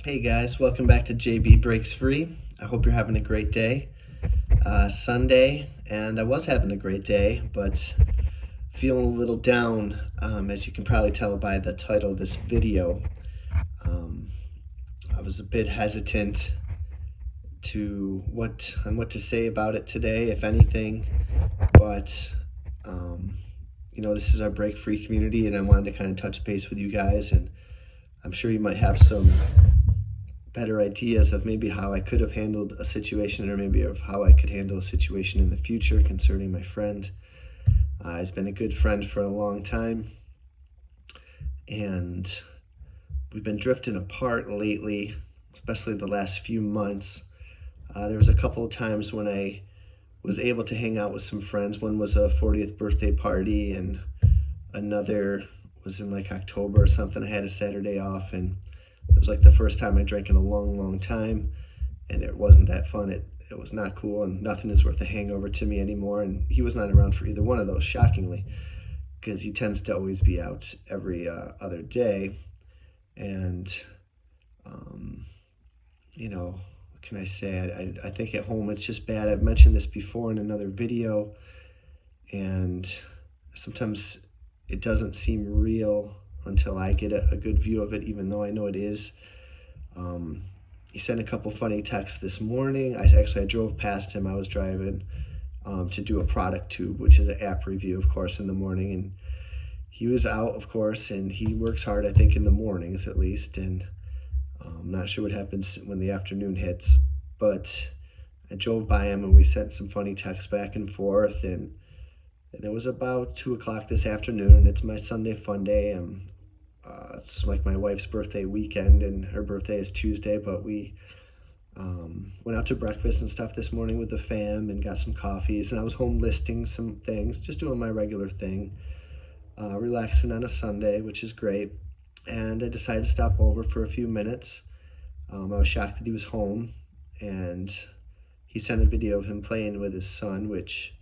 Hey guys, welcome back to JB Breaks Free. I hope you're having a great day. Sunday, and I was having a great day, but feeling a little down, as you can probably tell by the title of this video. Um, I was a bit hesitant what to say about it today, if anything, but um, this is our break free community, and I wanted to kind of touch base with you guys, and I'm sure you might have some better ideas of maybe how I could have handled a situation or maybe of how I could handle a situation in the future concerning my friend. He's been a good friend for a long time, and we've been drifting apart lately, especially the last few months. There was a couple of times when I was able to hang out with some friends. One was a 40th birthday party, and another was in like October or something. I had a Saturday off, and it was like the first time I drank in a long, long time, and it wasn't that fun. It was not cool, and nothing is worth a hangover to me anymore. And he was not around for either one of those, shockingly, because he tends to always be out every other day. And, um, what can I say? I think at home it's just bad. I've mentioned this before in another video, and sometimes it doesn't seem real until I get a good view of it, even though I know it is. He sent a couple funny texts this morning. I drove past him. I was driving to do a product tube, which is an app review, of course, in the morning. And he was out, of course, and he works hard, I think, in the mornings at least. And I'm not sure what happens when the afternoon hits. But I drove by him and we sent some funny texts back and forth. And it was about 2 o'clock this afternoon, and it's my Sunday fun day. It's like my wife's birthday weekend, and her birthday is Tuesday, but we went out to breakfast and stuff this morning with the fam and got some coffees, and I was home listing some things, just doing my regular thing, relaxing on a Sunday, which is great. And I decided to stop over for a few minutes. I was shocked that he was home, and he sent a video of him playing with his son, which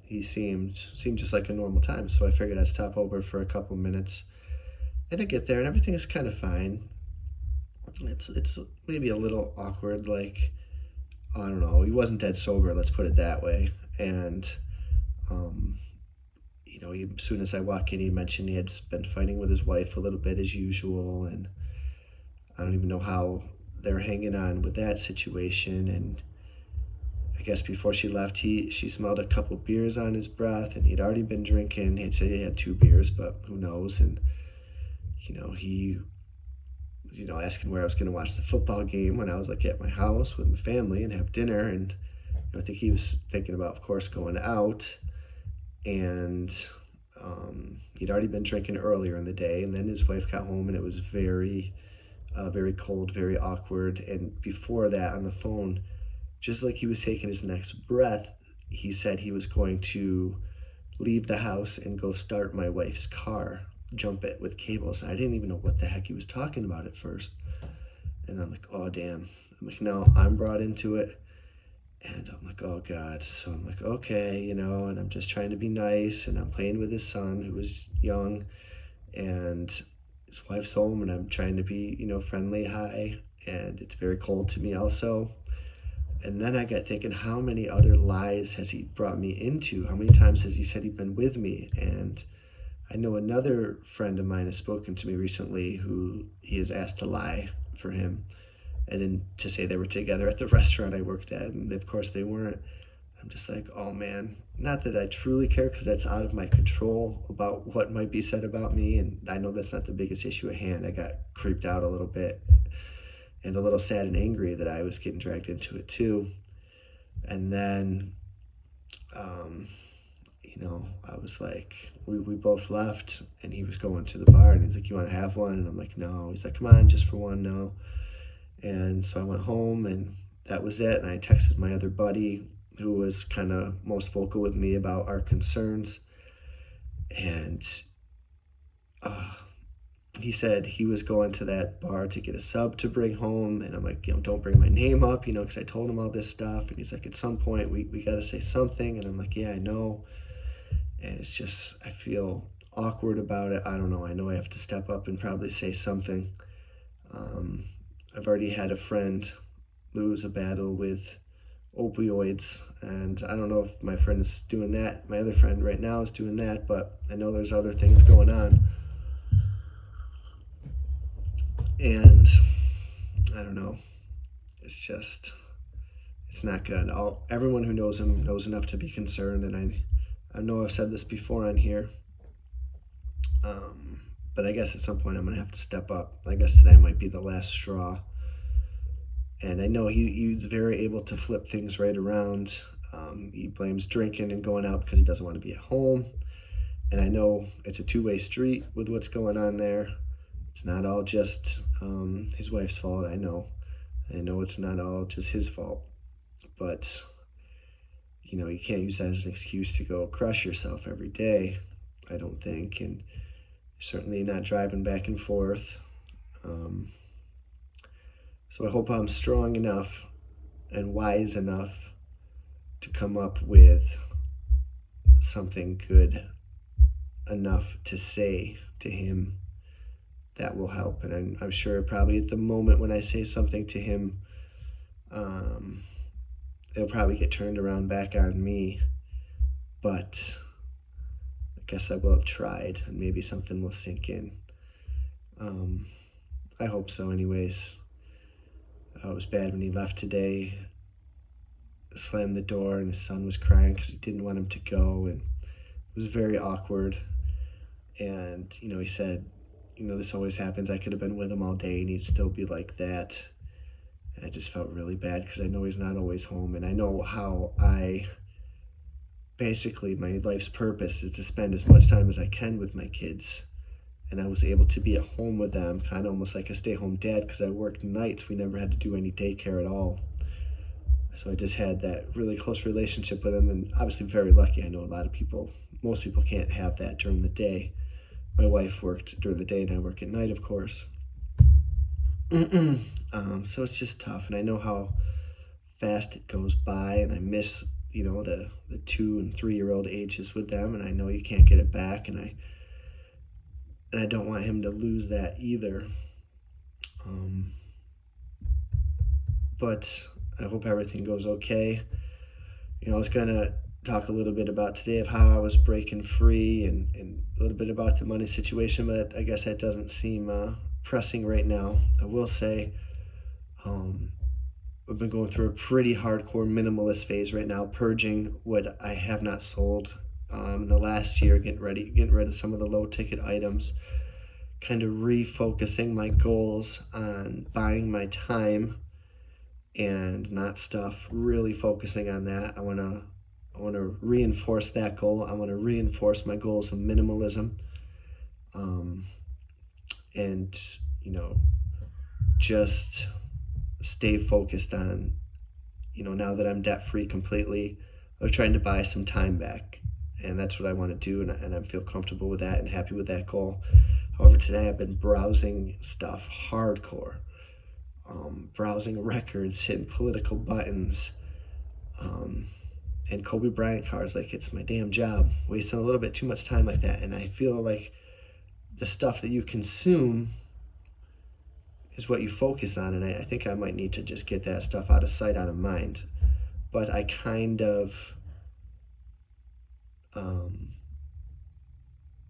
he seemed just like a normal time. So I figured I'd stop over for a couple minutes. And I get there, and everything is kind of fine. It's maybe a little awkward, like, I don't know, he wasn't dead sober, let's put it that way. And um, as soon as I walk in, he mentioned he had been fighting with his wife a little bit as usual, and I don't even know how they're hanging on with that situation. And I guess before she left, she smelled a couple beers on his breath, and he'd already been drinking. He'd said he had 2 beers, but who knows? And he asking where I was going to watch the football game when I was like at my house with my family and have dinner. And I think he was thinking about, of course, going out. And he'd already been drinking earlier in the day, and then his wife got home, and it was very, very cold, very awkward. And before that, on the phone, just like he was taking his next breath, he said he was going to leave the house and go start my wife's car, jump it with cables. And I didn't even know what the heck he was talking about at first. And I'm like, oh, damn. I'm like, no, I'm brought into it. And I'm like, oh, God. So I'm like, okay, and I'm just trying to be nice. And I'm playing with his son, who was young. And his wife's home, and I'm trying to be, friendly, hi. And it's very cold to me also. And then I got thinking, how many other lies has he brought me into? How many times has he said he'd been with me? And I know another friend of mine has spoken to me recently who he has asked to lie for him, and then to say they were together at the restaurant I worked at, and of course they weren't. I'm just like, oh man, not that I truly care, because that's out of my control about what might be said about me, and I know that's not the biggest issue at hand. I got creeped out a little bit and a little sad and angry that I was getting dragged into it too. And then, I was like, we both left, and he was going to the bar, and he's like, you want to have one? And I'm like, no. He's like, come on, just for one, no. And so I went home, and that was it. And I texted my other buddy, who was kind of most vocal with me about our concerns. And he said he was going to that bar to get a sub to bring home. And I'm like, don't bring my name up, because I told him all this stuff. And he's like, at some point, we got to say something. And I'm like, yeah, I know. And it's just, I feel awkward about it. I don't know. I know I have to step up and probably say something. I've already had a friend lose a battle with opioids, and I don't know if my friend is doing that. My other friend right now is doing that, but I know there's other things going on. And I don't know. It's just, it's not good. Everyone who knows him knows enough to be concerned, and I know I've said this before on here, but I guess at some point I'm going to have to step up. I guess today might be the last straw. And I know he's very able to flip things right around. He blames drinking and going out because he doesn't want to be at home. And I know it's a two-way street with what's going on there. It's not all just his wife's fault. I know it's not all just his fault. But, you can't use that as an excuse to go crush yourself every day, I don't think. And certainly not driving back and forth. So I hope I'm strong enough and wise enough to come up with something good enough to say to him that will help. And I'm sure probably at the moment when I say something to him, it'll probably get turned around back on me. But I guess I will have tried, and maybe something will sink in. I hope so anyways. It was bad when he left today, slammed the door, and his son was crying because he didn't want him to go, and it was very awkward. And, he said, this always happens. I could have been with him all day, and he'd still be like that. And I just felt really bad because I know he's not always home, and I know how basically my life's purpose is to spend as much time as I can with my kids. And I was able to be at home with them, kind of almost like a stay-home dad, because I worked nights. We never had to do any daycare at all. So I just had that really close relationship with them, and obviously very lucky. I know most people can't have that during the day. My wife worked during the day, and I work at night, of course. So it's just tough, and I know how fast it goes by, and I miss, the 2 and 3 year old ages with them, and I know you can't get it back, and I don't want him to lose that either. But I hope everything goes okay. I was going to talk a little bit about today of how I was breaking free and a little bit about the money situation, but I guess that doesn't seem pressing right now. I will say I've been going through a pretty hardcore minimalist phase right now, purging what I have not sold in the last year, getting rid of some of the low ticket items, kind of refocusing my goals on buying my time and not stuff, really focusing on that. I want to reinforce that goal. I want to reinforce my goals of minimalism, and just stay focused on, now that I'm debt free completely, I'm trying to buy some time back, and that's what I want to do, and I feel comfortable with that and happy with that goal. However, today I've been browsing stuff hardcore, browsing records, hitting political buttons, and Kobe Bryant cards like it's my damn job, wasting a little bit too much time like that. And I feel like the stuff that you consume is what you focus on, and I think I might need to just get that stuff out of sight, out of mind. But I kind of,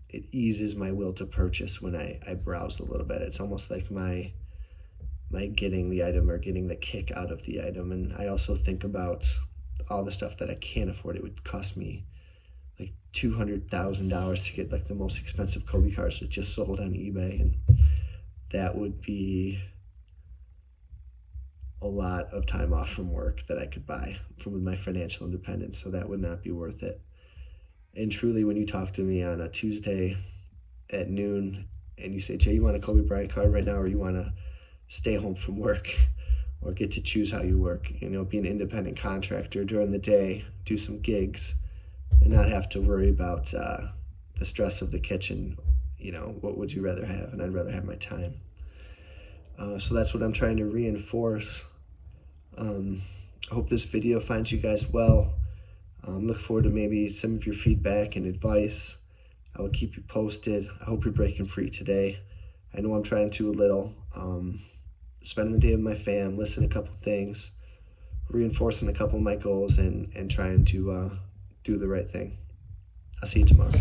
it eases my will to purchase when I browse a little bit. It's almost like my getting the item or getting the kick out of the item. And I also think about all the stuff that I can't afford. It would cost me like $200,000 to get like the most expensive Kobe cards that just sold on eBay, and that would be a lot of time off from work that I could buy with my financial independence. So that would not be worth it. And truly, when you talk to me on a Tuesday at noon and you say, Jay, you want a Kobe Bryant card right now, or you want to stay home from work, or get to choose how you work, be an independent contractor during the day, do some gigs, and not have to worry about the stress of the kitchen, what would you rather have? And I'd rather have my time. So that's what I'm trying to reinforce. I hope this video finds you guys well. Look forward to maybe some of your feedback and advice. I will keep you posted. I hope you're breaking free today. I know I'm trying to a little. spending the day with my fam, listening to a couple things, reinforcing a couple of my goals, and trying to do the right thing. I'll see you tomorrow.